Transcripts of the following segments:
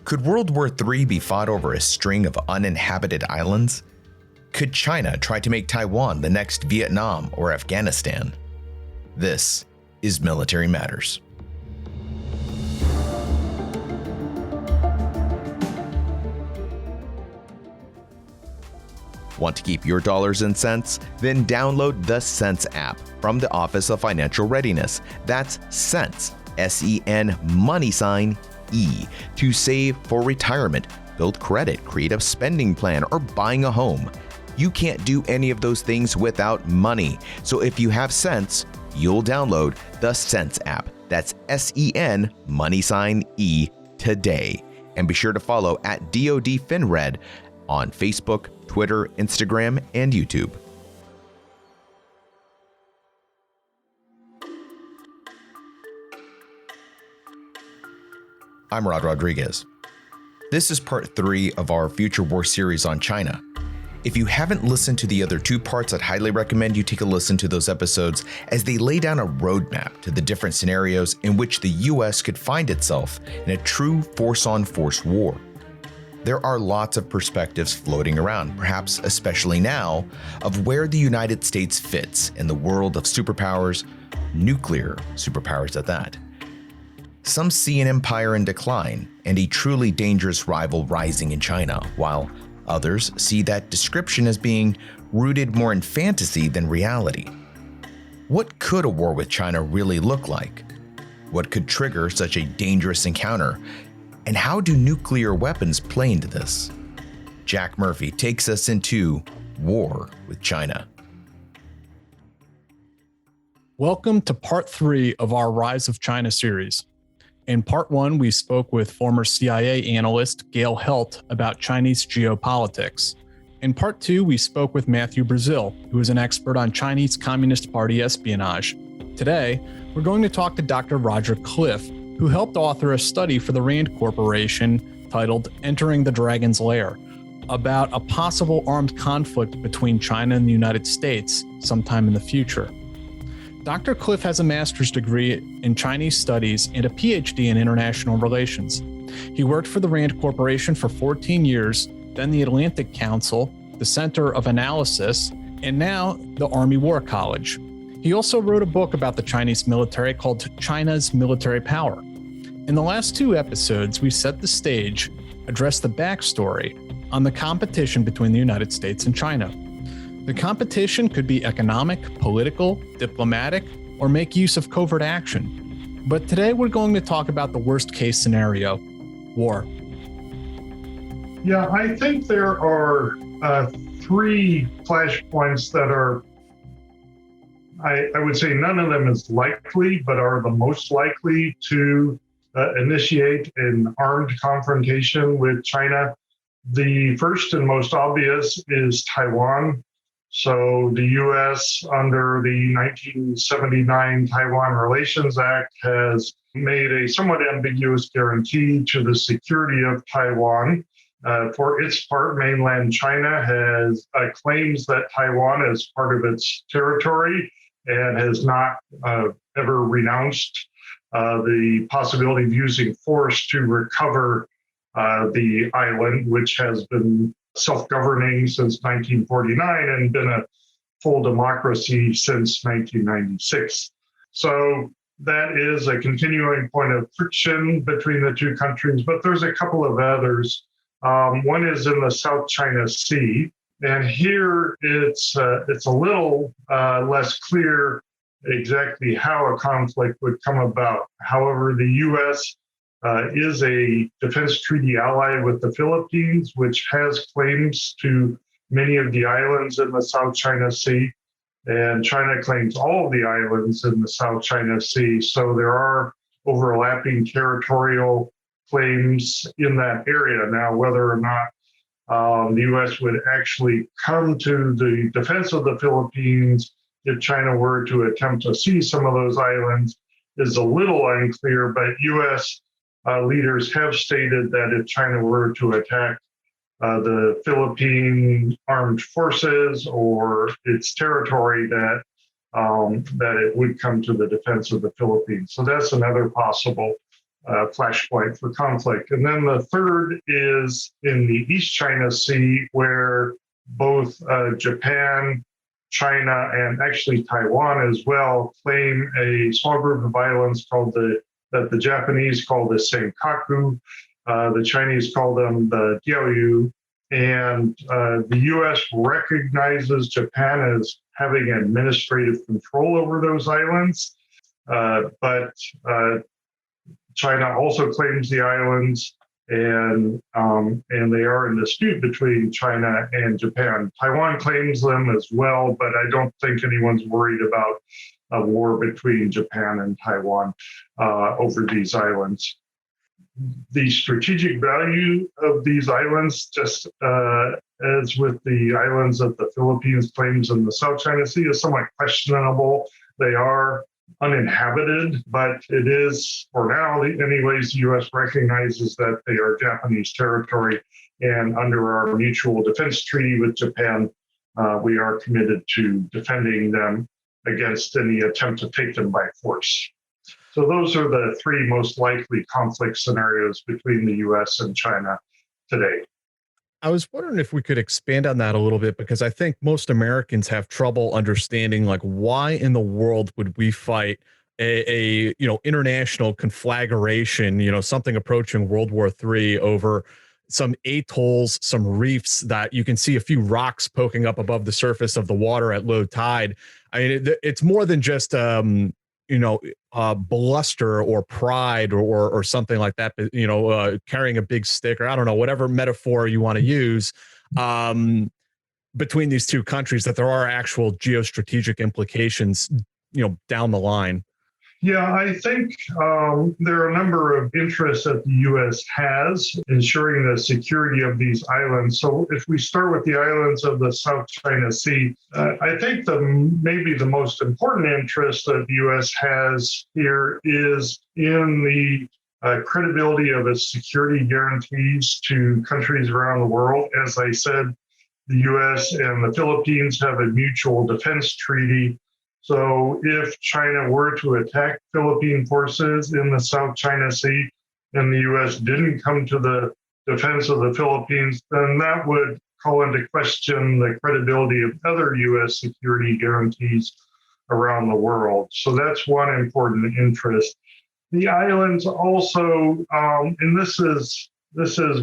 Could World War III be fought over a string of uninhabited islands? Could China try to make Taiwan the next Vietnam or Afghanistan? This is Military Matters. Want to keep your dollars and cents? Then download the Sense app from the Office of Financial Readiness. That's Sense, S-E-N, money sign, E, to save for retirement, build credit, create a spending plan, or buying a home. You can't do any of those things without money. So if you have sense, you'll download the Sense app. That's S-E-N, money sign, E, today. And be sure to follow at DoD FinRed on Facebook, Twitter, Instagram, and YouTube. I'm Rod Rodriguez. This is part 3 of our Future War series on China. If you haven't listened to the other 2 parts, I'd highly recommend you take a listen to those episodes as they lay down a roadmap to the different scenarios in which the US could find itself in a true force-on-force war. There are lots of perspectives floating around, perhaps especially now, of where the United States fits in the world of superpowers, nuclear superpowers at that. Some see an empire in decline and a truly dangerous rival rising in China, while others see that description as being rooted more in fantasy than reality. What could a war with China really look like? What could trigger such a dangerous encounter? And how do nuclear weapons play into this? Jack Murphy takes us into war with China. Welcome to part 3 of our Rise of China series. In part 1, we spoke with former CIA analyst Gail Helt about Chinese geopolitics. In part 2, we spoke with Matthew Brazil, who is an expert on Chinese Communist Party espionage. Today, we're going to talk to Dr. Roger Cliff, who helped author a study for the Rand Corporation titled Entering the Dragon's Lair, about a possible armed conflict between China and the United States sometime in the future. Dr. Cliff has a master's degree in Chinese studies and a PhD in international relations. He worked for the Rand Corporation for 14 years, then the Atlantic Council, the Center of Analysis, and now the Army War College. He also wrote a book about the Chinese military called China's Military Power. In the last 2 episodes, we set the stage, addressed the backstory on the competition between the United States and China. The competition could be economic, political, diplomatic, or make use of covert action. But today we're going to talk about the worst case scenario, war. Yeah, I think there are 3 flashpoints that are, I would say none of them is likely, but are the most likely to initiate an armed confrontation with China. The first and most obvious is Taiwan. So the U.S. under the 1979 Taiwan Relations Act has made a somewhat ambiguous guarantee to the security of Taiwan. For its part, mainland China has claims that Taiwan is part of its territory and has not ever renounced the possibility of using force to recover the island, which has been self-governing since 1949 and been a full democracy since 1996. So that is a continuing point of friction between the 2 countries, but there's a couple of others. One is in the South China Sea, and here it's a little less clear exactly how a conflict would come about. However, the U.S. Is a defense treaty ally with the Philippines, which has claims to many of the islands in the South China Sea, and China claims all of the islands in the South China Sea. So there are overlapping territorial claims in that area. Now, whether or not the U.S. would actually come to the defense of the Philippines if China were to attempt to seize some of those islands is a little unclear, but U.S. Leaders have stated that if China were to attack the Philippine armed forces or its territory, that it would come to the defense of the Philippines. So that's another possible flashpoint for conflict. And then the third is in the East China Sea, where both Japan, China, and actually Taiwan as well claim a small group of islands that the Japanese call the Senkaku, the Chinese call them the Diaoyu, and the U.S. recognizes Japan as having administrative control over those islands, but China also claims the islands, and they are in dispute between China and Japan. Taiwan claims them as well, but I don't think anyone's worried about a war between Japan and Taiwan over these islands. The strategic value of these islands, just as with the islands that the Philippines claims in the South China Sea, is somewhat questionable. They are uninhabited, but it is, for now anyways, the U.S. recognizes that they are Japanese territory, and under our mutual defense treaty with Japan, we are committed to defending them against any attempt to take them by force. So those are the three most likely conflict scenarios between the U.S. and China today. I was wondering if we could expand on that a little bit, because I think most Americans have trouble understanding, like, why in the world would we fight a international conflagration, something approaching World War III over some atolls, some reefs that you can see a few rocks poking up above the surface of the water at low tide. I mean, it's more than just bluster or pride or something like that, carrying a big stick, or I don't know, whatever metaphor you want to use, between these two countries, that there are actual geostrategic implications, down the line. Yeah, I think there are a number of interests that the U.S. has ensuring the security of these islands. So if we start with the islands of the South China Sea, I think maybe the most important interest that the U.S. has here is in the credibility of its security guarantees to countries around the world. As I said, the U.S. and the Philippines have a mutual defense treaty. So if China were to attack Philippine forces in the South China Sea and the U.S. didn't come to the defense of the Philippines, then that would call into question the credibility of other U.S. security guarantees around the world. So that's one important interest. The islands also, and this is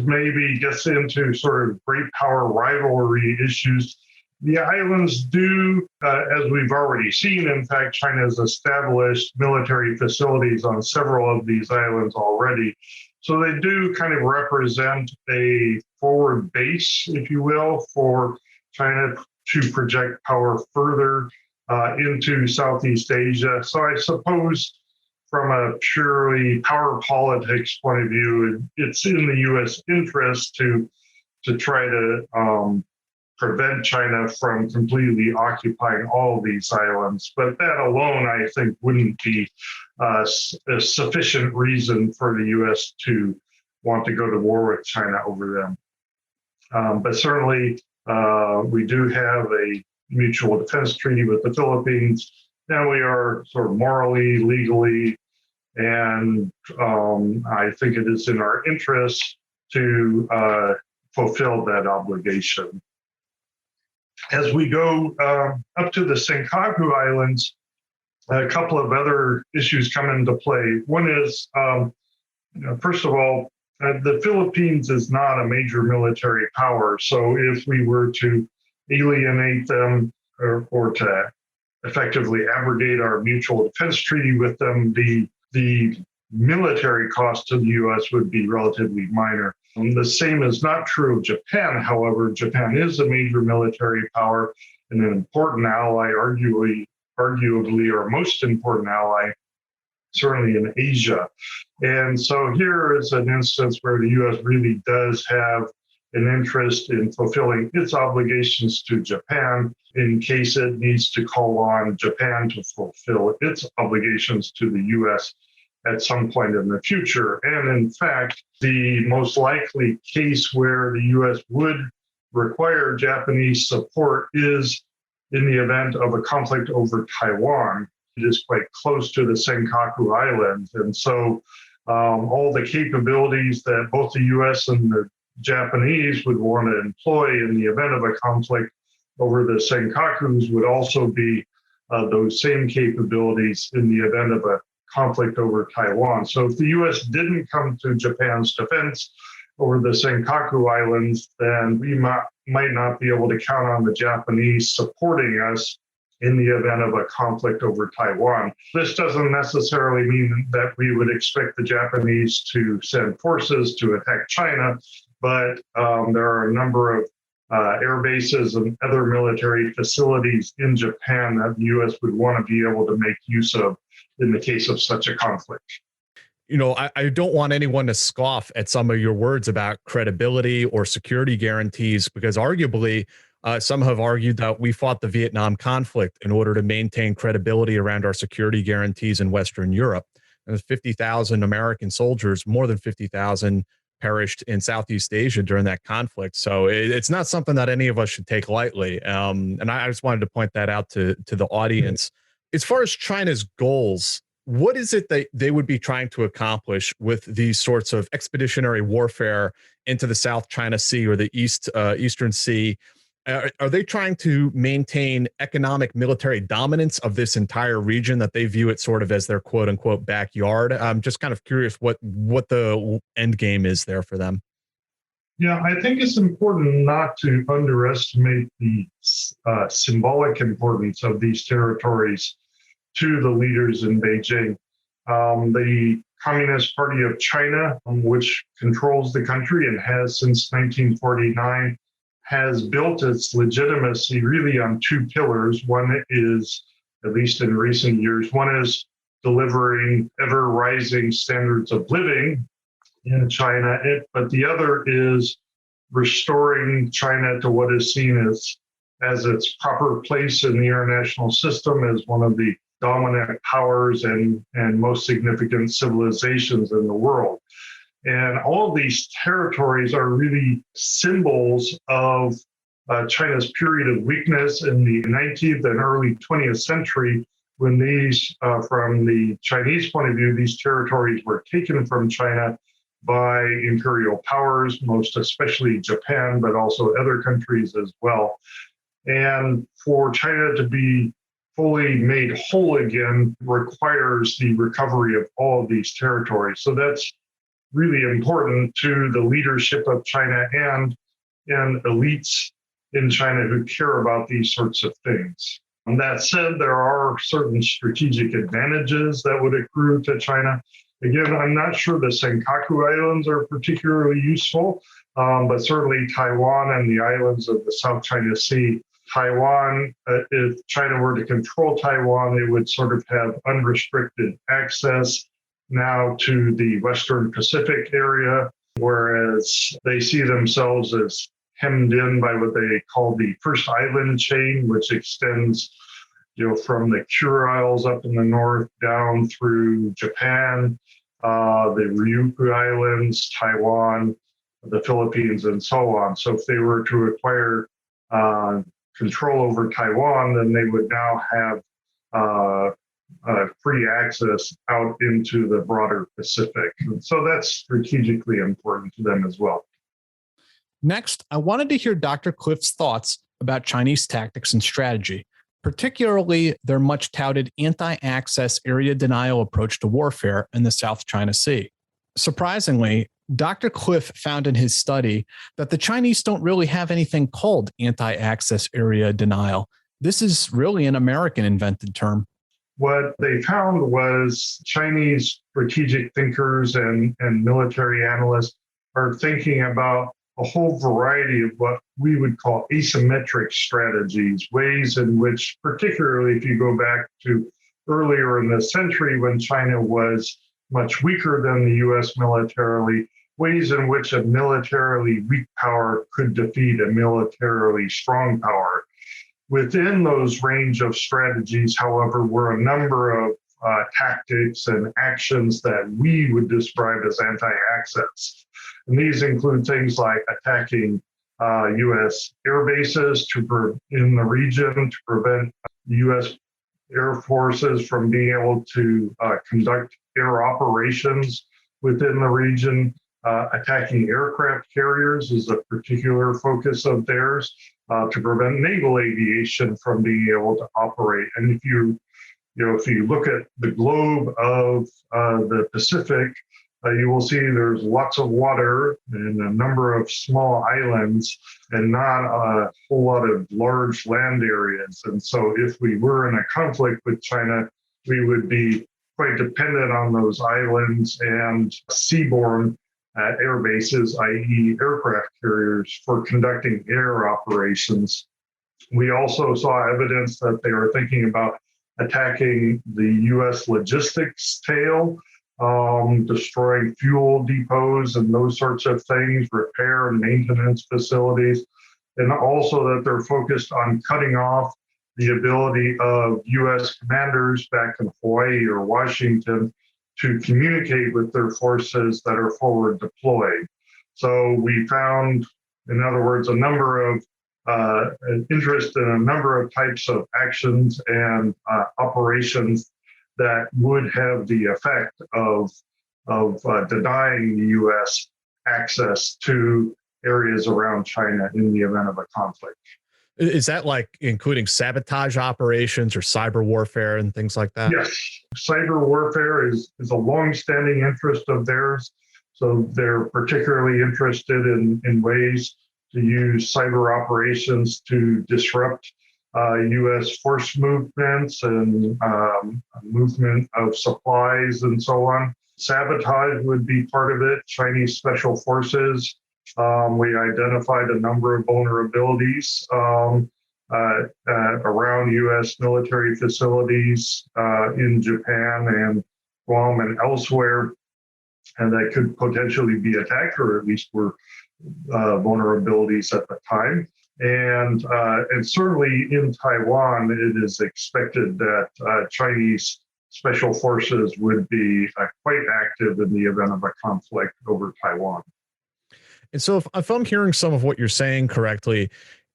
maybe gets into sort of great power rivalry issues. The islands do, as we've already seen, in fact, China has established military facilities on several of these islands already. So they do kind of represent a forward base, if you will, for China to project power further into Southeast Asia. So I suppose from a purely power politics point of view, it's in the U.S. interest to try to prevent China from completely occupying all of these islands. But that alone, I think, wouldn't be a sufficient reason for the U.S. to want to go to war with China over them. But certainly, we do have a mutual defense treaty with the Philippines. Now we are sort of morally, legally, and I think it is in our interest to fulfill that obligation. As we go up to the Senkaku Islands, a couple of other issues come into play. One is, first of all, the Philippines is not a major military power. So if we were to alienate them or to effectively abrogate our mutual defense treaty with them, the military cost to the U.S. would be relatively minor. The same is not true of Japan. However, Japan is a major military power and an important ally, arguably our most important ally, certainly in Asia. And so here is an instance where the U.S. really does have an interest in fulfilling its obligations to Japan in case it needs to call on Japan to fulfill its obligations to the U.S. at some point in the future. And in fact, the most likely case where the U.S. would require Japanese support is in the event of a conflict over Taiwan. It is quite close to the Senkaku Islands. And so all the capabilities that both the U.S. and the Japanese would want to employ in the event of a conflict over the Senkakus would also be those same capabilities in the event of a conflict over Taiwan. So if the U.S. didn't come to Japan's defense over the Senkaku Islands, then we might not be able to count on the Japanese supporting us in the event of a conflict over Taiwan. This doesn't necessarily mean that we would expect the Japanese to send forces to attack China, but there are a number of air bases and other military facilities in Japan that the U.S. would want to be able to make use of in the case of such a conflict. You know, I don't want anyone to scoff at some of your words about credibility or security guarantees, because arguably some have argued that we fought the Vietnam conflict in order to maintain credibility around our security guarantees in Western Europe. And 50,000 American soldiers, more than 50,000, perished in Southeast Asia during that conflict. So it's not something that any of us should take lightly. And I just wanted to point that out to the audience. As far as China's goals, what is it that they would be trying to accomplish with these sorts of expeditionary warfare into the South China Sea or the Eastern Sea? Are they trying to maintain economic military dominance of this entire region that they view it sort of as their quote unquote backyard? I'm just kind of curious what the end game is there for them. Yeah, I think it's important not to underestimate the symbolic importance of these territories to the leaders in Beijing. The Communist Party of China, which controls the country and has since 1949, has built its legitimacy really on two pillars. One is, at least in recent years, one is delivering ever rising standards of living in China, but the other is restoring China to what is seen as its proper place in the international system as one of the dominant powers and most significant civilizations in the world. And all of these territories are really symbols of China's period of weakness in the 19th and early 20th century, when these, from the Chinese point of view, these territories were taken from China by imperial powers, most especially Japan, but also other countries as well. And for China to be fully made whole again requires the recovery of all of these territories. So that's really important to the leadership of China and elites in China who care about these sorts of things. And that said, there are certain strategic advantages that would accrue to China. Again, I'm not sure the Senkaku Islands are particularly useful, but certainly Taiwan and the islands of the South China Sea. Taiwan, if China were to control Taiwan, it would sort of have unrestricted access now to the Western Pacific area, whereas they see themselves as hemmed in by what they call the First Island Chain, which extends, from the Kurils up in the north down through Japan, the Ryukyu Islands, Taiwan, the Philippines, and so on. So if they were to acquire control over Taiwan, then they would now have free access out into the broader Pacific. And so that's strategically important to them as well. Next, I wanted to hear Dr. Cliff's thoughts about Chinese tactics and strategy, particularly their much touted anti-access area denial approach to warfare in the South China Sea. Surprisingly, Dr. Cliff found in his study that the Chinese don't really have anything called anti-access area denial. This is really an American invented term. What they found was Chinese strategic thinkers and military analysts are thinking about a whole variety of what we would call asymmetric strategies, ways in which, particularly if you go back to earlier in the century when China was much weaker than the US militarily, ways in which a militarily weak power could defeat a militarily strong power. Within those range of strategies, however, were a number of tactics and actions that we would describe as anti-access. And these include things like attacking U.S. air bases in the region to prevent U.S. Air forces from being able to conduct air operations within the region. Attacking aircraft carriers is a particular focus of theirs to prevent naval aviation from being able to operate. And if you look at the globe of the Pacific, you will see there's lots of water and a number of small islands and not a whole lot of large land areas. And so if we were in a conflict with China, we would be quite dependent on those islands and seaborne air bases, i.e. aircraft carriers, for conducting air operations. We also saw evidence that they were thinking about attacking the U.S. logistics tail, destroying fuel depots and those sorts of things, repair and maintenance facilities, and also that they're focused on cutting off the ability of U.S. commanders back in Hawaii or Washington to communicate with their forces that are forward deployed. So we found, in other words, a number of an interest in a number of types of actions and operations that would have the effect of denying the U.S. access to areas around China in the event of a conflict. Is that like including sabotage operations or cyber warfare and things like that? Yes. Cyber warfare is a longstanding interest of theirs. So they're particularly interested in ways to use cyber operations to disrupt U.S. force movements and movement of supplies and so on. Sabotage would be part of it. Chinese special forces. We identified a number of vulnerabilities around U.S. military facilities in Japan and Guam and elsewhere, and that could potentially be attacked, or at least were vulnerabilities at the time. And certainly in Taiwan, it is expected that Chinese special forces would be quite active in the event of a conflict over Taiwan. And so if I'm hearing some of what you're saying correctly,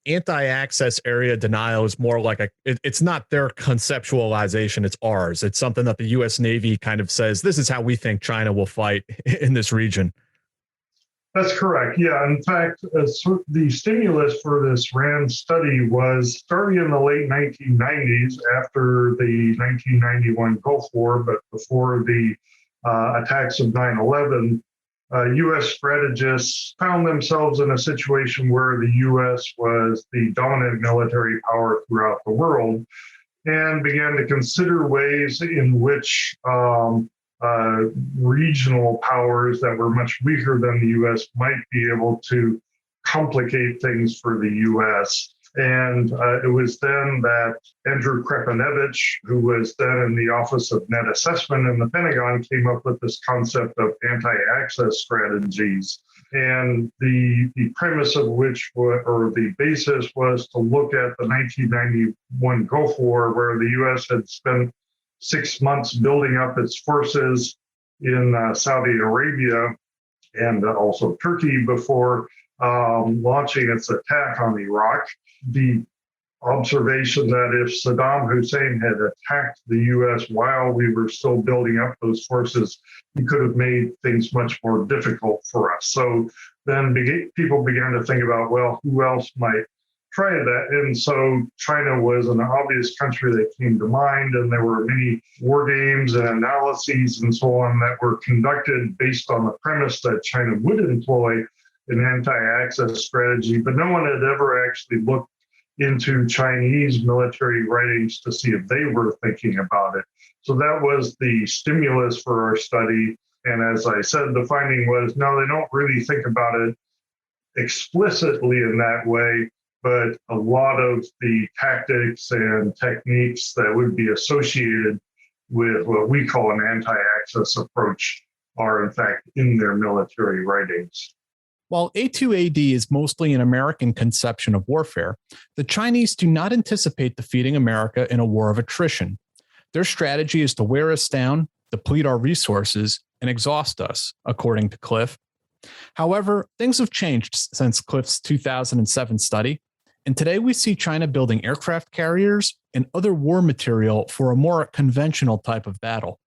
anti-access area denial is more like it's not their conceptualization, it's ours. It's something that the U.S. Navy kind of says, this is how we think China will fight in this region. That's correct. Yeah. In fact, the stimulus for this RAND study was starting in the late 1990s after the 1991 Gulf War, but before the attacks of 9/11. U.S. strategists found themselves in a situation where the U.S. was the dominant military power throughout the world and began to consider ways in which regional powers that were much weaker than the U.S. might be able to complicate things for the U.S. And it was then that Andrew Krepanevich, who was then in the Office of Net Assessment in the Pentagon, came up with this concept of anti-access strategies. And the premise of which, or the basis, was to look at the 1991 Gulf War, where the U.S. had spent 6 months building up its forces in Saudi Arabia and also Turkey before launching its attack on Iraq. The observation that if Saddam Hussein had attacked the U.S. while we were still building up those forces, he could have made things much more difficult for us. So then people began to think about, well, who else might try that? And so China was an obvious country that came to mind, and there were many war games and analyses and so on that were conducted based on the premise that China would employ an anti-access strategy, but no one had ever actually looked into Chinese military writings to see if they were thinking about it. So that was the stimulus for our study. And as I said, the finding was, no, they don't really think about it explicitly in that way, but a lot of the tactics and techniques that would be associated with what we call an anti-access approach are in fact in their military writings. While A2AD is mostly an American conception of warfare, the Chinese do not anticipate defeating America in a war of attrition. Their strategy is to wear us down, deplete our resources, and exhaust us, according to Cliff. However, things have changed since Cliff's 2007 study, and today we see China building aircraft carriers and other war material for a more conventional type of battle.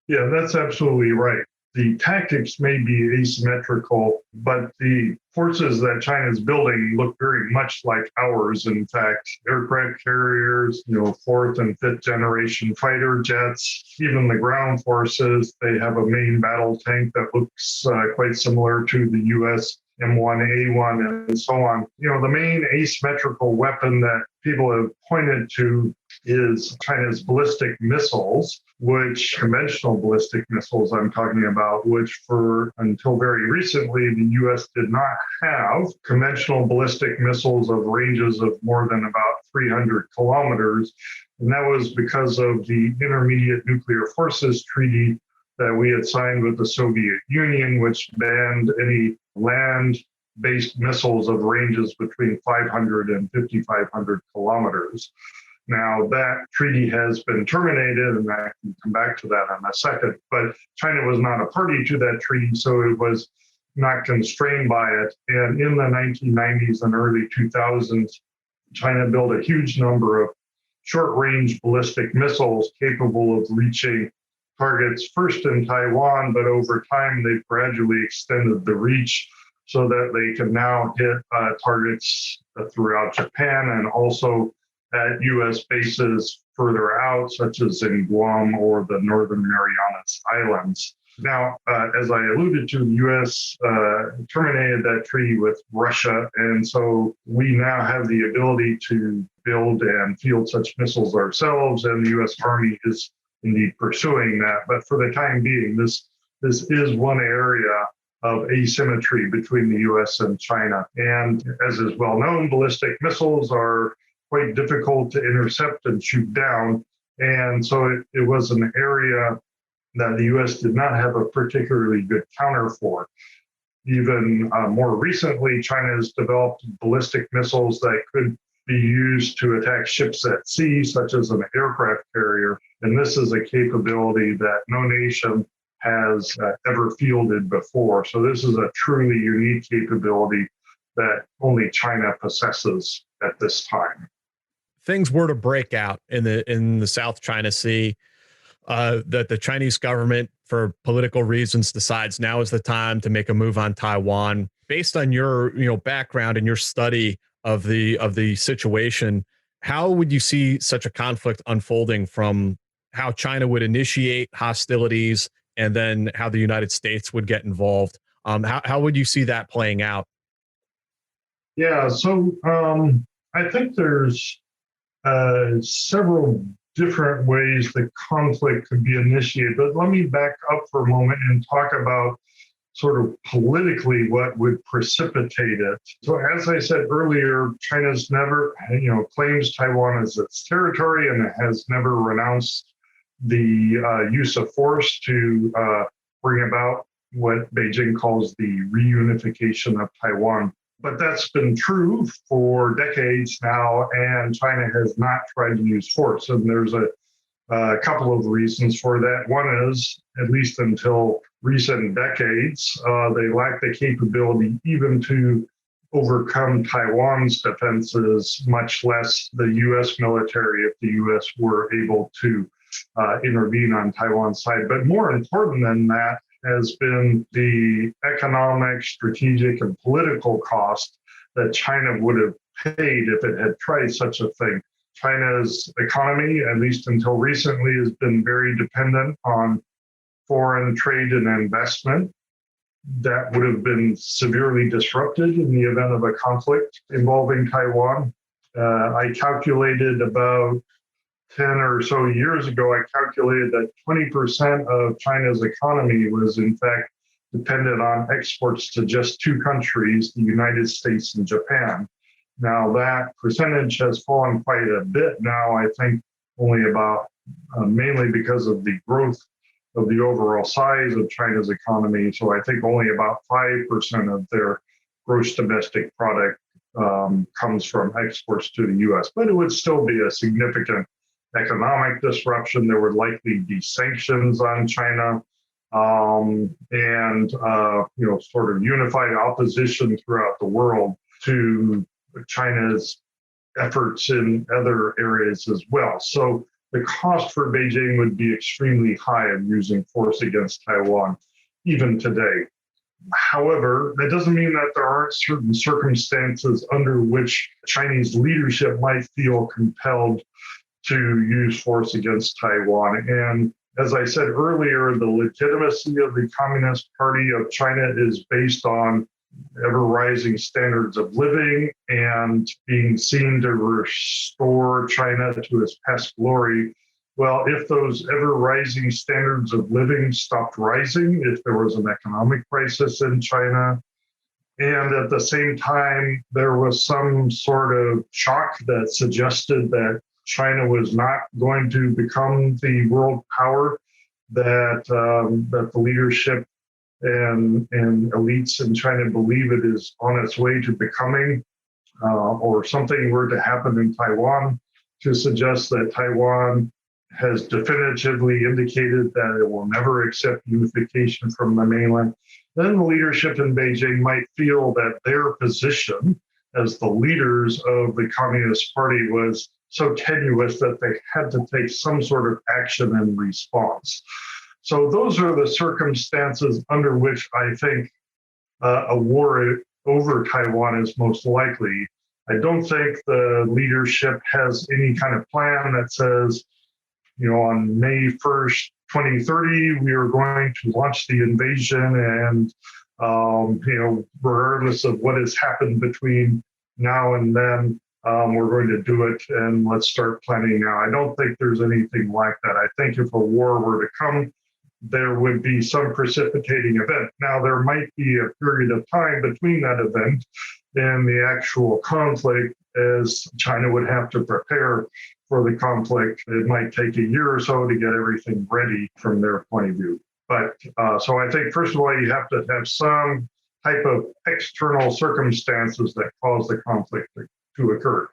Yeah, that's absolutely right. the tactics may be asymmetrical, but the forces that China is building look very much like ours. In fact, aircraft carriers, fourth and fifth generation fighter jets, even the ground forces, they have a main battle tank that looks quite similar to the U.S. M1A1 and so on. The main asymmetrical weapon that people have pointed to is China's ballistic missiles, which conventional ballistic missiles I'm talking about, which until very recently, the U.S. did not have conventional ballistic missiles of ranges of more than about 300 kilometers. And that was because of the Intermediate Nuclear Forces Treaty that we had signed with the Soviet Union, which banned any land-based missiles of ranges between 500 and 5,500 kilometers. Now, that treaty has been terminated, and I can come back to that in a second, but China was not a party to that treaty, so it was not constrained by it. And in the 1990s and early 2000s, China built a huge number of short-range ballistic missiles capable of reaching targets first in Taiwan, but over time they've gradually extended the reach so that they can now hit targets throughout Japan and also at U.S. bases further out, such as in Guam or the Northern Marianas Islands. Now, as I alluded to, the U.S. Terminated that treaty with Russia, and so we now have the ability to build and field such missiles ourselves, and the U.S. Army is indeed pursuing that. But for the time being, this is one area of asymmetry between the U.S. and China. And as is well known, ballistic missiles are quite difficult to intercept and shoot down. And so it was an area that the U.S. did not have a particularly good counter for. Even more recently, China has developed ballistic missiles that could be used to attack ships at sea, such as an aircraft carrier. And this is a capability that no nation has ever fielded before. So this is a truly unique capability that only China possesses at this time. Things were to break out in the South China Sea, that the Chinese government, for political reasons, decides now is the time to make a move on Taiwan. Based on your background and your study of the situation, how would you see such a conflict unfolding from how China would initiate hostilities and then how the United States would get involved? How would you see that playing out? Yeah, so I think there's several different ways the conflict could be initiated. But let me back up for a moment and talk about sort of politically what would precipitate it. So as I said earlier, China's never, claims Taiwan as its territory, and it has never renounced the use of force to bring about what Beijing calls the reunification of Taiwan. But that's been true for decades now, and China has not tried to use force. And there's a couple of reasons for that. One is, at least until recent decades, they lack the capability even to overcome Taiwan's defenses, much less the U.S. military, if the U.S. were able to intervene on Taiwan's side. But more important than that has been the economic, strategic, and political cost that China would have paid if it had tried such a thing. China's economy, at least until recently, has been very dependent on foreign trade and investment. That would have been severely disrupted in the event of a conflict involving Taiwan. I calculated about 10 or so years ago, I calculated that 20% of China's economy was in fact dependent on exports to just two countries, the United States and Japan. Now that percentage has fallen quite a bit now, I think only about, mainly because of the growth of the overall size of China's economy. So I think only about 5% of their gross domestic product comes from exports to the US, but it would still be a significant economic disruption. There would likely be sanctions on China, and sort of unified opposition throughout the world to China's efforts in other areas as well. So the cost for Beijing would be extremely high of using force against Taiwan. even today. However, that doesn't mean that there aren't certain circumstances under which Chinese leadership might feel compelled to use force against Taiwan. And as I said earlier, the legitimacy of the Communist Party of China is based on ever rising standards of living and being seen to restore China to its past glory. Well, if those ever rising standards of living stopped rising, if there was an economic crisis in China, and at the same time, there was some sort of shock that suggested that China was not going to become the world power that the leadership and elites in China believe it is on its way to becoming, or something were to happen in Taiwan to suggest that Taiwan has definitively indicated that it will never accept unification from the mainland, then the leadership in Beijing might feel that their position as the leaders of the Communist Party was so tenuous that they had to take some sort of action in response. So those are the circumstances under which I think a war over Taiwan is most likely. I don't think the leadership has any kind of plan that says, on May 1st, 2030, we are going to launch the invasion and, regardless of what has happened between now and then, we're going to do it and let's start planning now. I don't think there's anything like that. I think if a war were to come, there would be some precipitating event. Now, there might be a period of time between that event and the actual conflict, as China would have to prepare for the conflict. It might take a year or so to get everything ready from their point of view. But so I think, first of all, you have to have some type of external circumstances that cause the conflict to occur.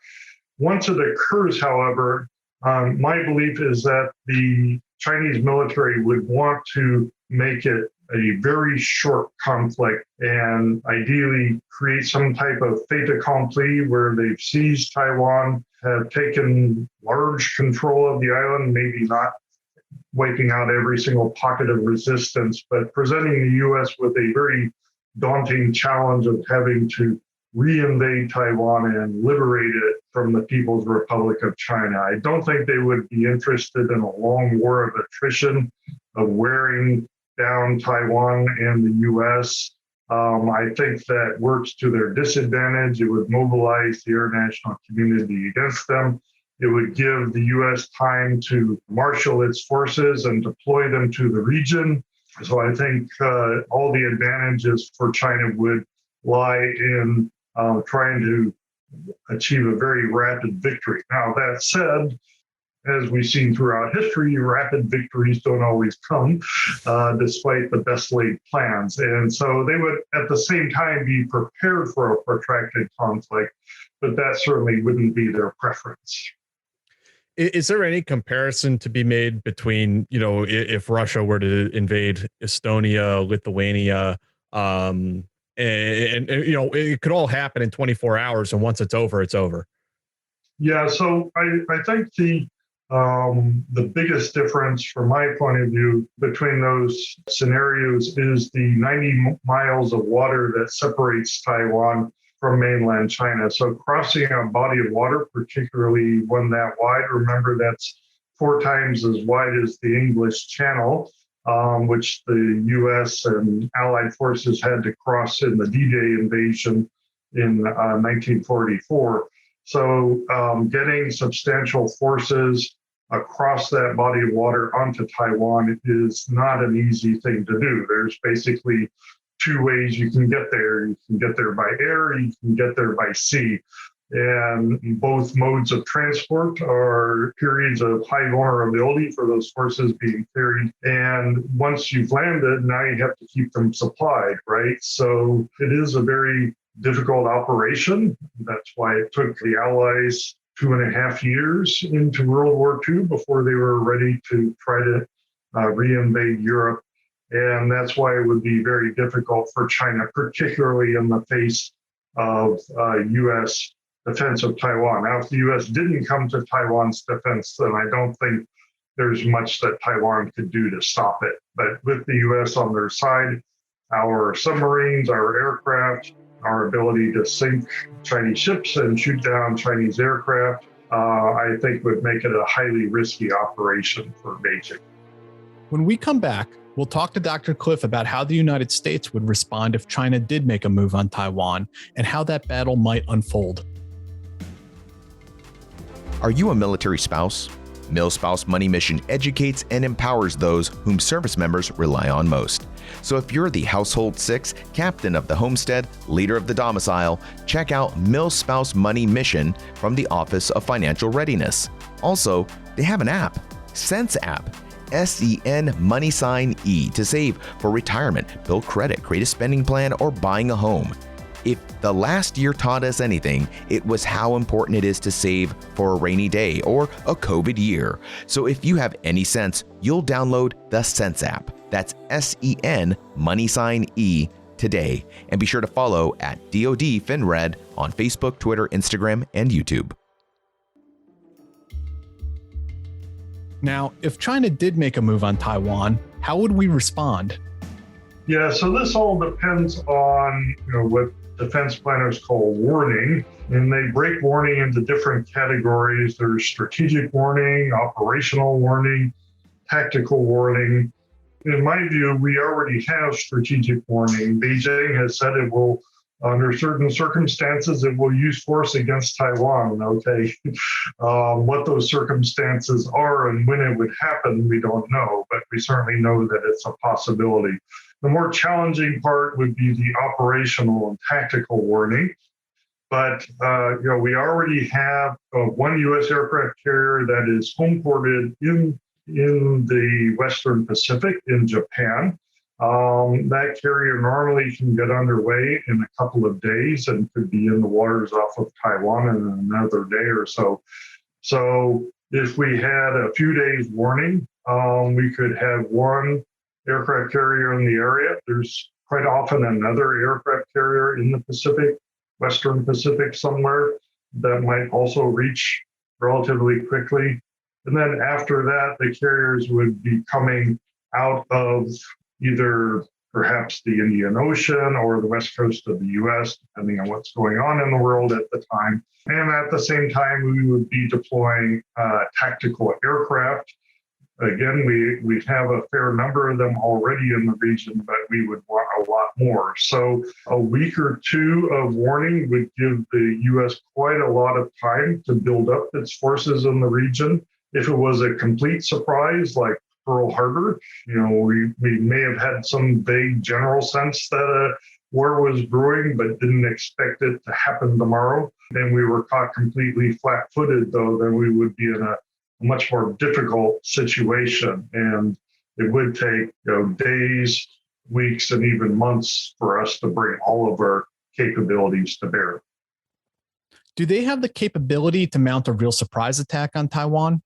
Once it occurs, however, my belief is that the Chinese military would want to make it a very short conflict and ideally create some type of fait accompli where they've seized Taiwan, have taken large control of the island, maybe not wiping out every single pocket of resistance, but presenting the U.S. with a very daunting challenge of having to reinvade Taiwan and liberate it from the People's Republic of China. I don't think they would be interested in a long war of attrition, of wearing down Taiwan and the U.S. I think that works to their disadvantage. It would mobilize the international community against them. It would give the U.S. time to marshal its forces and deploy them to the region. So I think all the advantages for China would lie in trying to achieve a very rapid victory. Now, that said, as we've seen throughout history, rapid victories don't always come, despite the best laid plans. And so they would, at the same time, be prepared for a protracted conflict, but that certainly wouldn't be their preference. Is there any comparison to be made between, if Russia were to invade Estonia, Lithuania, and it could all happen in 24 hours, and once it's over, it's over? Yeah, so I think the biggest difference from my point of view between those scenarios is the 90 miles of water that separates Taiwan from mainland China. So crossing a body of water, particularly one that wide, remember that's 4 times as wide as the English Channel, which the U.S. and Allied forces had to cross in the D-Day invasion in 1944. So getting substantial forces across that body of water onto Taiwan is not an easy thing to do. There's basically 2 ways you can get there. You can get there by air, you can get there by sea. And both modes of transport are periods of high vulnerability for those forces being carried. And once you've landed, now you have to keep them supplied, right? So it is a very difficult operation. That's why it took the Allies 2.5 years into World War II before they were ready to try to reinvade Europe. And that's why it would be very difficult for China, particularly in the face of U.S. defense of Taiwan. Now, if the U.S. didn't come to Taiwan's defense, then I don't think there's much that Taiwan could do to stop it. But with the U.S. on their side, our submarines, our aircraft, our ability to sink Chinese ships and shoot down Chinese aircraft, I think would make it a highly risky operation for Beijing. When we come back, we'll talk to Dr. Cliff about how the United States would respond if China did make a move on Taiwan and how that battle might unfold. Are you a military spouse? MilSpouse Money Mission educates and empowers those whom service members rely on most. So if you're the household 6, captain of the homestead, leader of the domicile, check out MilSpouse Money Mission from the Office of Financial Readiness. Also, they have an app, Sense app, SEN money sign E, to save for retirement, build credit, create a spending plan, or buying a home. If the last year taught us anything, it was how important it is to save for a rainy day or a COVID year. So if you have any sense, you'll download the Sense app. That's SEN money sign E today. And be sure to follow at DoD FinRed on Facebook, Twitter, Instagram, and YouTube. Now, if China did make a move on Taiwan, how would we respond? Yeah, so this all depends on what defense planners call warning, and they break warning into different categories. There's strategic warning, operational warning, tactical warning. In my view, we already have strategic warning. Beijing has said it will, under certain circumstances, it will use force against Taiwan. Okay, what those circumstances are and when it would happen, we don't know, but we certainly know that it's a possibility. The more challenging part would be the operational and tactical warning. But we already have one U.S. aircraft carrier that is homeported in the Western Pacific in Japan. That carrier normally can get underway in a couple of days and could be in the waters off of Taiwan in another day or so. So if we had a few days warning, we could have one aircraft carrier in the area. There's quite often another aircraft carrier in the Pacific, Western Pacific somewhere, that might also reach relatively quickly. And then after that, the carriers would be coming out of either perhaps the Indian Ocean or the west coast of the US, depending on what's going on in the world at the time. And at the same time, we would be deploying tactical aircraft. Again, we have a fair number of them already in the region, but we would want a lot more. So a week or two of warning would give the U.S. quite a lot of time to build up its forces in the region. If it was a complete surprise, like Pearl Harbor, we may have had some vague general sense that a war was brewing, but didn't expect it to happen tomorrow. And we were caught completely flat-footed, though, then we would be in a much more difficult situation, and it would take days, weeks, and even months for us to bring all of our capabilities to bear. Do they have the capability to mount a real surprise attack on Taiwan?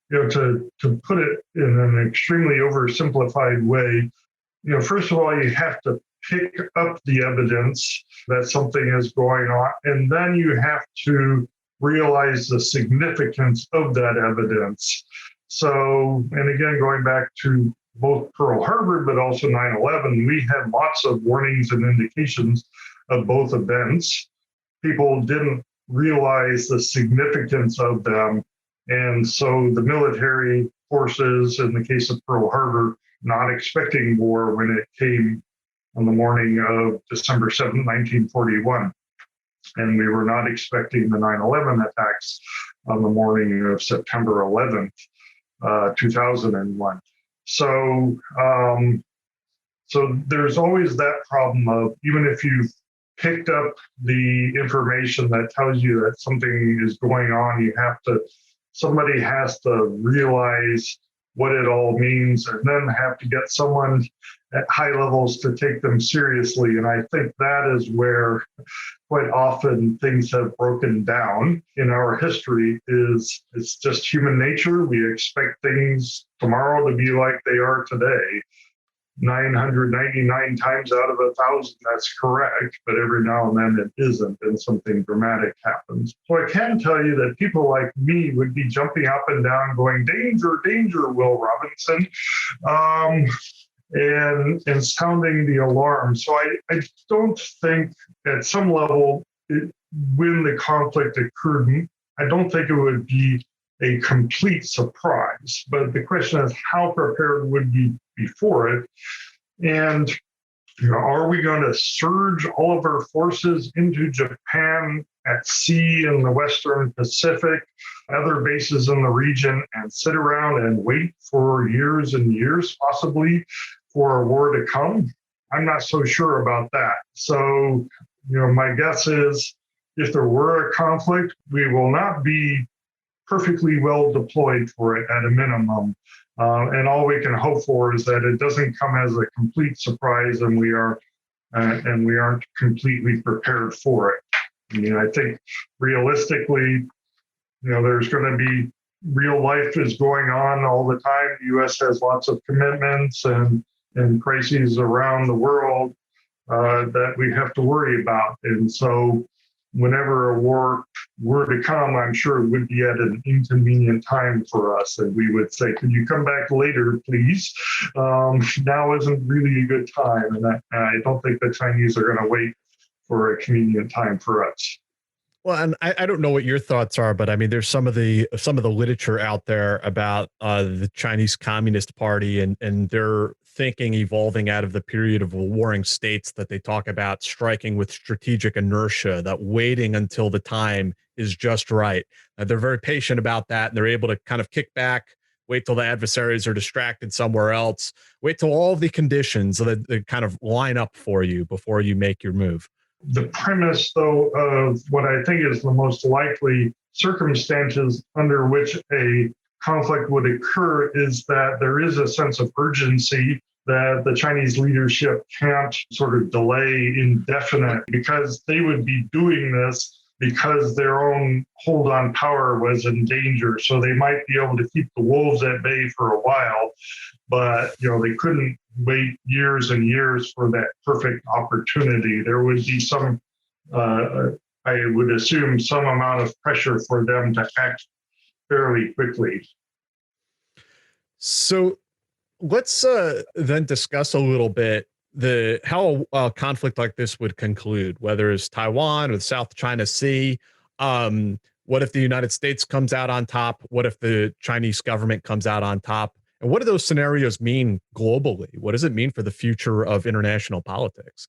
To put it in an extremely oversimplified way, first of all, you have to pick up the evidence that something is going on, and then you have to realize the significance of that evidence. So, and again, going back to both Pearl Harbor, but also 9/11, we had lots of warnings and indications of both events. People didn't realize the significance of them. And so the military forces, in the case of Pearl Harbor, not expecting war when it came on the morning of December 7th, 1941. And we were not expecting the 9/11 attacks on the morning of September 11th, 2001. So there's always that problem of, even if you've picked up the information that tells you that something is going on, somebody has to realize what it all means, and then have to get someone at high levels to take them seriously. And I think that is where quite often things have broken down in our history. It's just human nature. We expect things tomorrow to be like they are today. 999 times out of 1,000, that's correct, but every now and then it isn't, and something dramatic happens. So I can tell you that people like me would be jumping up and down going, danger, danger, Will Robinson, and sounding the alarm. So I don't think at some level, when the conflict occurred, I don't think it would be a complete surprise. But the question is, how prepared would we be for it? And are we going to surge all of our forces into Japan at sea in the Western Pacific, other bases in the region, and sit around and wait for years and years, possibly, for a war to come? I'm not so sure about that. So, my guess is if there were a conflict, we will not be perfectly well deployed for it at a minimum. And all we can hope for is that it doesn't come as a complete surprise and we aren't completely prepared for it. I think realistically, there's going to be real life is going on all the time. The U.S. has lots of commitments and crises around the world that we have to worry about. And so whenever a war were to come, I'm sure it would be at an inconvenient time for us. And we would say, could you come back later, please? Now isn't really a good time. And I don't think the Chinese are going to wait for a convenient time for us. Well, and I don't know what your thoughts are, but I mean, there's some of the literature out there about the Chinese Communist Party and their thinking evolving out of the period of warring states that they talk about striking with strategic inertia, that waiting until the time is just right. They're very patient about that, and they're able to kind of kick back, wait till the adversaries are distracted somewhere else, wait till all of the conditions that kind of line up for you before you make your move. The premise, though, of what I think is the most likely circumstances under which a conflict would occur is that there is a sense of urgency that the Chinese leadership can't sort of delay indefinite, because they would be doing this because their own hold on power was in danger. So they might be able to keep the wolves at bay for a while, but they couldn't wait years and years for that perfect opportunity. There would be some, I would assume, some amount of pressure for them to act fairly quickly. So let's then discuss a little bit how a conflict like this would conclude, whether it's Taiwan or the South China Sea. What if the United States comes out on top? What if the Chinese government comes out on top? And what do those scenarios mean globally? What does it mean for the future of international politics?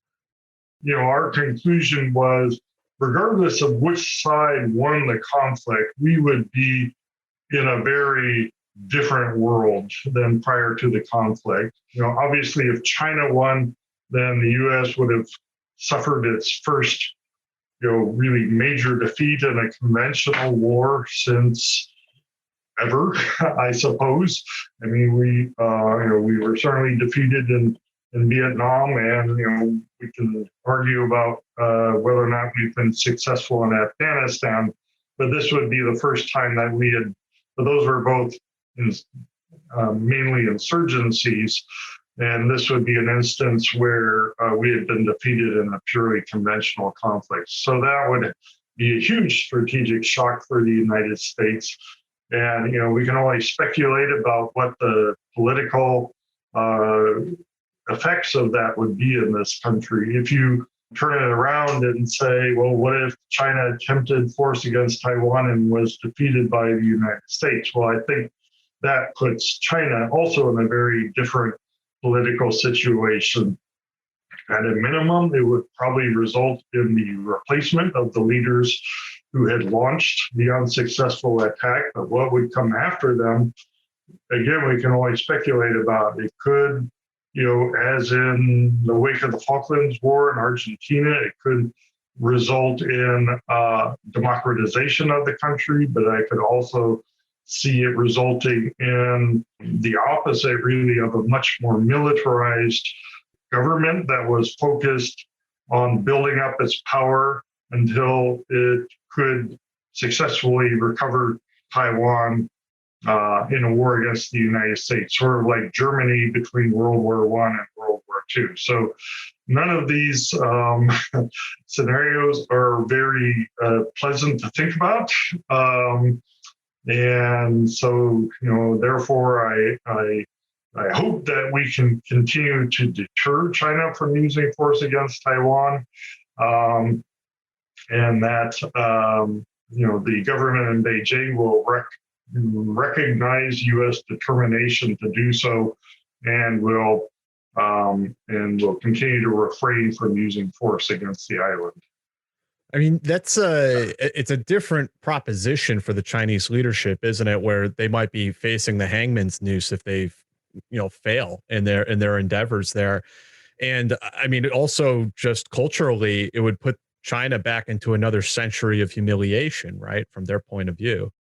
Our conclusion was, regardless of which side won the conflict, we would be in a very different world than prior to the conflict. Obviously, if China won, then the U.S. would have suffered its first, really major defeat in a conventional war since ever, I suppose. I mean, we were certainly defeated in Vietnam, and we can argue about whether or not we've been successful in Afghanistan, but this would be the first time that we had. But those were both mainly insurgencies, and this would be an instance where we had been defeated in a purely conventional conflict. So that would be a huge strategic shock for the United States. And, we can only speculate about what the political effects of that would be in this country. If you turn it around and say, well, what if China attempted force against Taiwan and was defeated by the United States? Well, I think that puts China also in a very different political situation. At a minimum, it would probably result in the replacement of the leaders who had launched the unsuccessful attack. But what would come after them, again, we can only speculate about. It could, as in the wake of the Falklands War in Argentina, it could result in democratization of the country, but I could also see it resulting in the opposite, really, of a much more militarized government that was focused on building up its power until it could successfully recover Taiwan in a war against the United States, sort of like Germany between World War I and World War II. So none of these scenarios are very pleasant to think about. And so, therefore, I hope that we can continue to deter China from using force against Taiwan, and that the government in Beijing will recognize U.S. determination to do so, and will continue to refrain from using force against the island. I mean, it's a different proposition for the Chinese leadership, isn't it? Where they might be facing the hangman's noose if they, fail in their endeavors there. And I mean, also just culturally, it would put China back into another century of humiliation, right? From their point of view.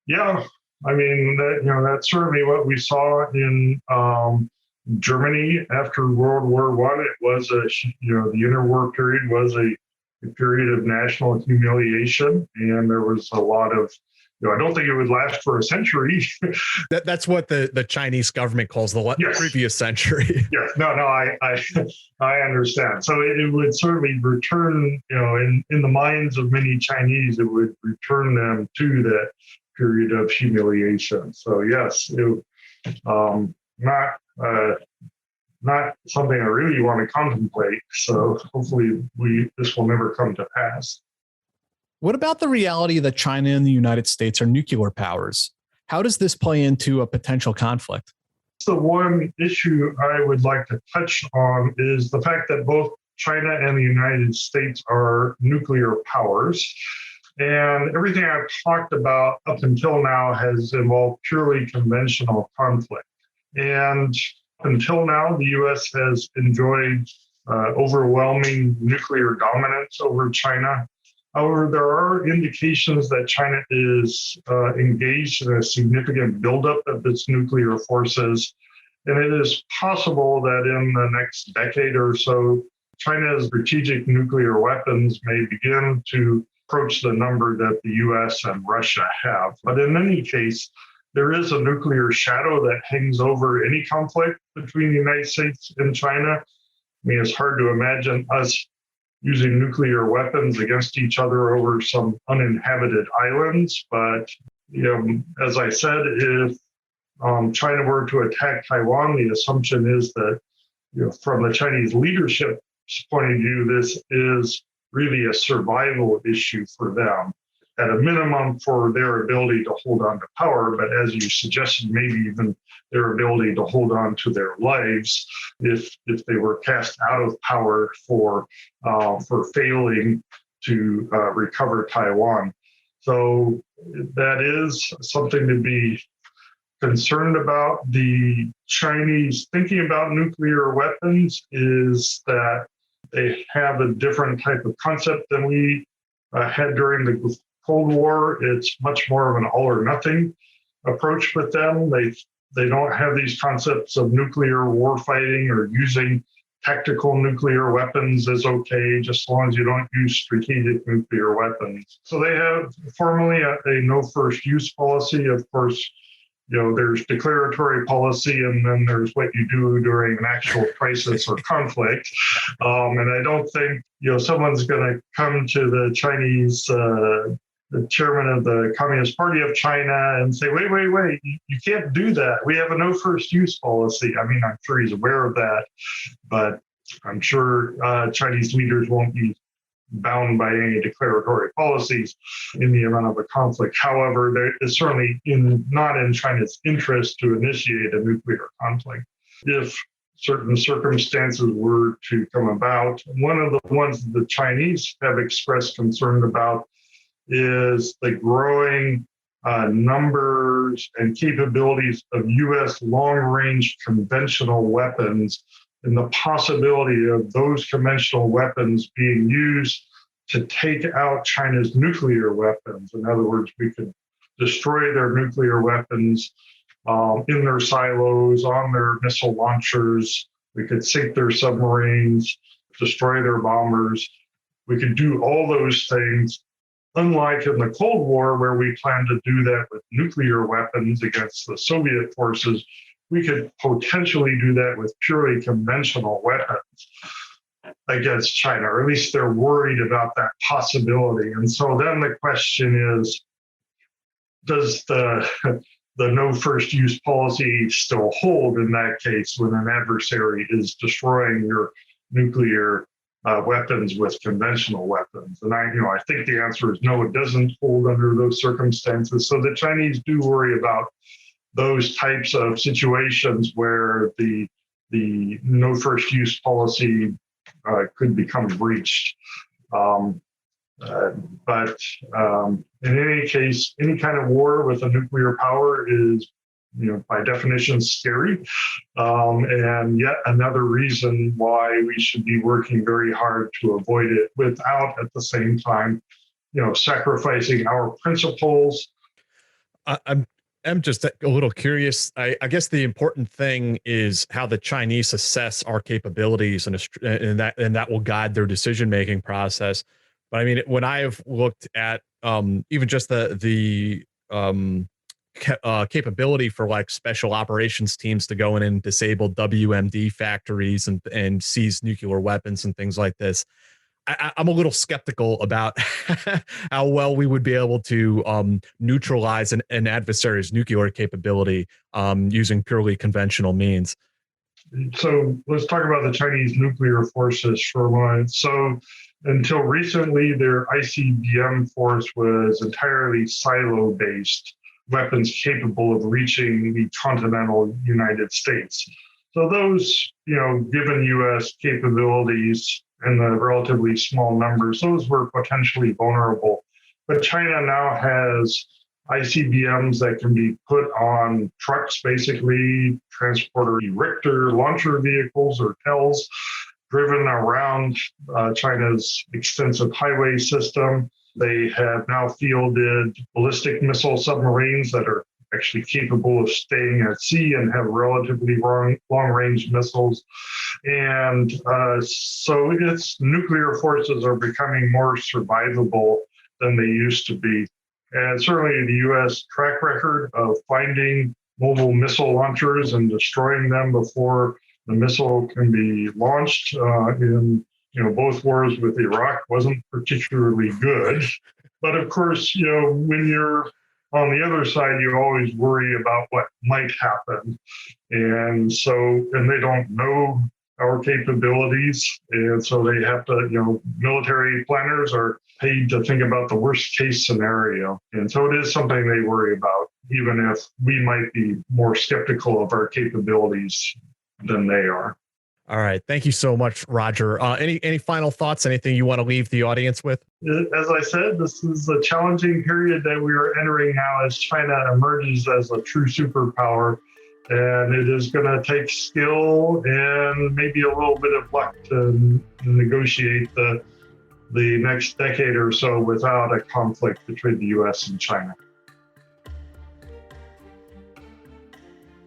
Yeah, I mean, that's certainly what we saw in Germany after World War I. It was the interwar period was a period of national humiliation, and there was a lot of, I don't think it would last for a century. That's what the Chinese government calls the previous century. Yes, no, I understand. So it would certainly return, in the minds of many Chinese, it would return them to that period of humiliation. So yes, not something I really want to contemplate. So hopefully this will never come to pass. What about the reality that China and the United States are nuclear powers? How does this play into a potential conflict? The one issue I would like to touch on is the fact that both China and the United States are nuclear powers. And everything I've talked about up until now has involved purely conventional conflict. And until now, the U.S. has enjoyed overwhelming nuclear dominance over China. However, there are indications that China is engaged in a significant buildup of its nuclear forces. And it is possible that in the next decade or so, China's strategic nuclear weapons may begin to approach the number that the U.S. and Russia have. But in any case, there is a nuclear shadow that hangs over any conflict between the United States and China. I mean, it's hard to imagine us using nuclear weapons against each other over some uninhabited islands. But, as I said, if China were to attack Taiwan, the assumption is that, from the Chinese leadership's point of view, this is really a survival issue for them, at a minimum for their ability to hold on to power, but as you suggested, maybe even their ability to hold on to their lives if they were cast out of power for failing to recover Taiwan. So that is something to be concerned about. The Chinese thinking about nuclear weapons is that they have a different type of concept than we had during the Cold War. It's much more of an all or nothing approach with them. They don't have these concepts of nuclear war fighting or using tactical nuclear weapons is okay, just as long as you don't use strategic nuclear weapons. So they have formally a no first use policy. Of course, there's declaratory policy, and then there's what you do during an actual crisis or conflict. And I don't think, someone's going to come to the Chinese, the chairman of the Communist Party of China and say, wait, you can't do that. We have a no first use policy. I mean, I'm sure he's aware of that, but I'm sure Chinese leaders won't be bound by any declaratory policies in the event of a conflict. However, there is certainly not in China's interest to initiate a nuclear conflict. If certain circumstances were to come about, one of the ones the Chinese have expressed concern about is the growing numbers and capabilities of U.S. long-range conventional weapons, and the possibility of those conventional weapons being used to take out China's nuclear weapons. In other words, we could destroy their nuclear weapons in their silos, on their missile launchers. We could sink their submarines, destroy their bombers. We could do all those things unlike in the Cold War, where we planned to do that with nuclear weapons against the Soviet forces, we could potentially do that with purely conventional weapons against China, or at least they're worried about that possibility. And so then the question is, does the no first use policy still hold in that case when an adversary is destroying your nuclear weapons with conventional weapons? And I think the answer is no, it doesn't hold under those circumstances. So the Chinese do worry about those types of situations where the no first use policy could become breached. But in any case, any kind of war with a nuclear power is, by definition, scary. And yet another reason why we should be working very hard to avoid it without, at the same time, sacrificing our principles. I'm just a little curious. I guess the important thing is how the Chinese assess our capabilities, and that will guide their decision-making process. But I mean, when I have looked at even just the capability for like special operations teams to go in and disable WMD factories and seize nuclear weapons and things like this, I'm a little skeptical about how well we would be able to neutralize an adversary's nuclear capability using purely conventional means. So let's talk about the Chinese nuclear forces for a moment. So until recently, their ICBM force was entirely silo-based weapons capable of reaching the continental United States. So those, given U.S. capabilities and the relatively small numbers, those were potentially vulnerable. But China now has ICBMs that can be put on trucks, basically transporter Richter launcher vehicles or TELs, driven around China's extensive highway system. They have now fielded ballistic missile submarines that are actually capable of staying at sea and have relatively long-range missiles. And so its nuclear forces are becoming more survivable than they used to be. And certainly the U.S. track record of finding mobile missile launchers and destroying them before the missile can be launched in both wars with Iraq wasn't particularly good. But of course, when you're on the other side, you always worry about what might happen. And they don't know our capabilities. And so they have to, military planners are paid to think about the worst case scenario. And so it is something they worry about, even if we might be more skeptical of our capabilities than they are. All right. Thank you so much, Roger. Any final thoughts? Anything you want to leave the audience with? As I said, this is a challenging period that we are entering now as China emerges as a true superpower. And it is going to take skill and maybe a little bit of luck to negotiate the next decade or so without a conflict between the U.S. and China.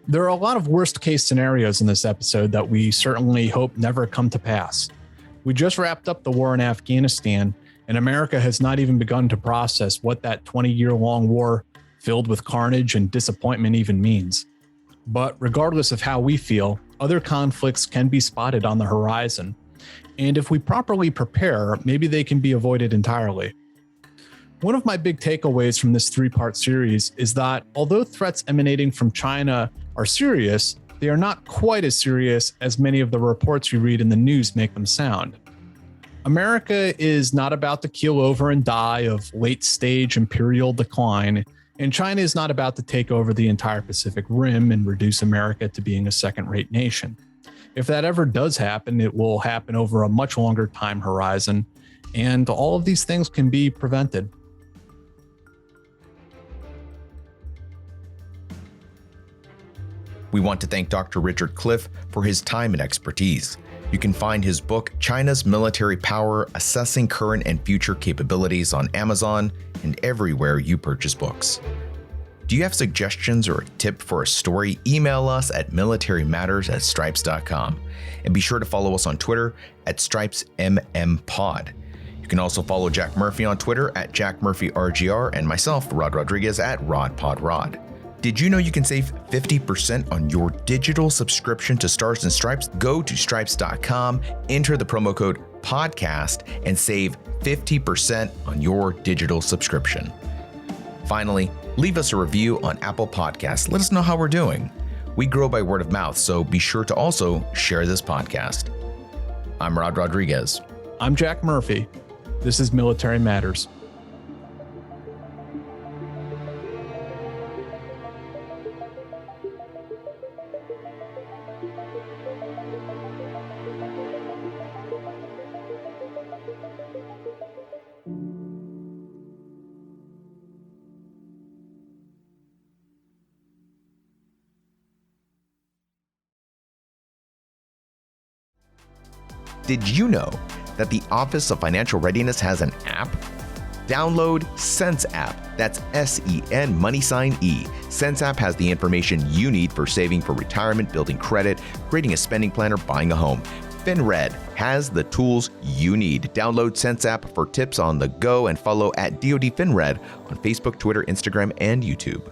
There are a lot of worst case scenarios in this episode that we certainly hope never come to pass. We just wrapped up the war in Afghanistan, and America has not even begun to process what that 20-year-long war filled with carnage and disappointment even means. But regardless of how we feel, other conflicts can be spotted on the horizon. And if we properly prepare, maybe they can be avoided entirely. One of my big takeaways from this 3-part series is that although threats emanating from China are serious, they are not quite as serious as many of the reports you read in the news make them sound. America is not about to keel over and die of late-stage imperial decline, and China is not about to take over the entire Pacific Rim and reduce America to being a second-rate nation. If that ever does happen, it will happen over a much longer time horizon, and all of these things can be prevented. We want to thank Dr. Richard Cliff for his time and expertise. You can find his book, China's Military Power: Assessing Current and Future Capabilities, on Amazon and everywhere you purchase books. Do you have suggestions or a tip for a story? Email us at militarymatters@stripes.com. And be sure to follow us on Twitter at StripesMMPod. You You can also follow Jack Murphy on Twitter at JackMurphyRGR and myself, Rod Rodriguez, at RodPodRod. Did you know you can save 50% on your digital subscription to Stars and Stripes? Go to stripes.com, enter the promo code podcast, and save 50% on your digital subscription. Finally, leave us a review on Apple Podcasts. Let us know how we're doing. We grow by word of mouth, so be sure to also share this podcast. I'm Rod Rodriguez. I'm Jack Murphy. This is Military Matters. Did you know that the Office of Financial Readiness has an app? Download Sense app. That's S-E-N $E. Sense app has the information you need for saving for retirement, building credit, creating a spending plan, or buying a home. FinRed has the tools you need. Download Sense app for tips on the go and follow at DoD FinRed on Facebook, Twitter, Instagram, and YouTube.